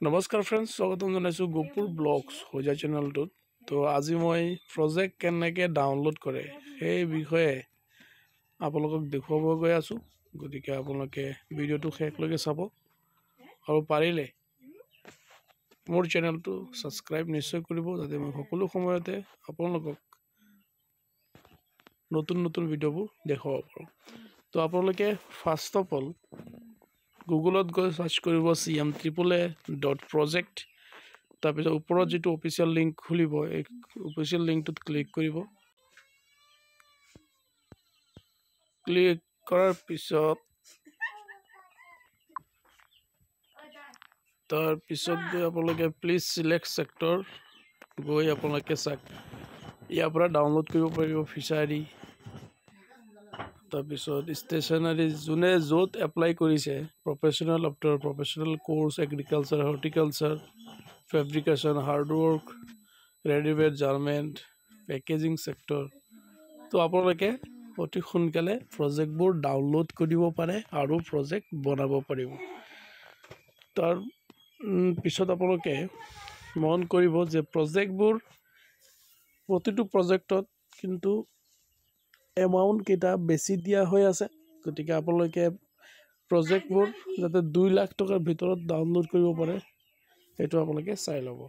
নমস্কাৰ ফ্ৰেণ্ডছ, স্বাগতম জনাইছোঁ গোপুৰ ব্লগছ হোজা চেনেলটোত। তো আজি মই প্ৰজেক্ট কেনেকৈ ডাউনলোড কৰে সেই বিষয়ে আপোনালোকক দেখুৱাব গৈ আছোঁ। গতিকে আপোনালোকে ভিডিঅ'টো শেষলৈকে চাব আৰু পাৰিলে মোৰ চেনেলটো ছাবস্ক্ৰাইব নিশ্চয় কৰিব, যাতে মই সকলো সময়তে আপোনালোকক নতুন নতুন ভিডিঅ'বোৰ দেখুৱাব পাৰোঁ। তো আপোনালোকে ফাৰ্ষ্ট অফ অল গুগলত গৈ সাৰ্চ কৰিব cm3a.project। তাৰপিছত ওপৰত যিটো অফিচিয়েল লিংক খুলিব, এই অফিচিয়েল লিংকটোত ক্লিক কৰিব। ক্লিক কৰাৰ পিছত গৈ আপোনালোকে প্লিজ চিলেক্ট ছেক্টৰ গৈ আপোনালোকে ইয়াৰ পৰা ডাউনলোড কৰিব পাৰিব ফিচাৰী। তাৰপিছত ষ্টেচনাৰী যোনে য'ত এপ্লাই কৰিছে, professional after professional course, agriculture, horticulture, fabrication, hard work, readymade garment, packaging sector. তো আপোনালোকে অতি সোনকালে প্ৰজেক্টবোৰ ডাউনলোড কৰিব পাৰে আৰু প্ৰজেক্ট বনাব পাৰিব। তাৰ পিছত আপোনালোকে মন কৰিব যে প্ৰজেক্টবোৰ প্ৰতিটো প্ৰজেক্টত কিন্তু এমাউণ্ট কেইটা বেছি দিয়া হৈ আছে। গতিকে আপোনালোকে প্ৰজেক্টবোৰ যাতে 2 লাখ টকাৰ ভিতৰত ডাউনলোড কৰিব পাৰে, সেইটো আপোনালোকে চাই ল'ব।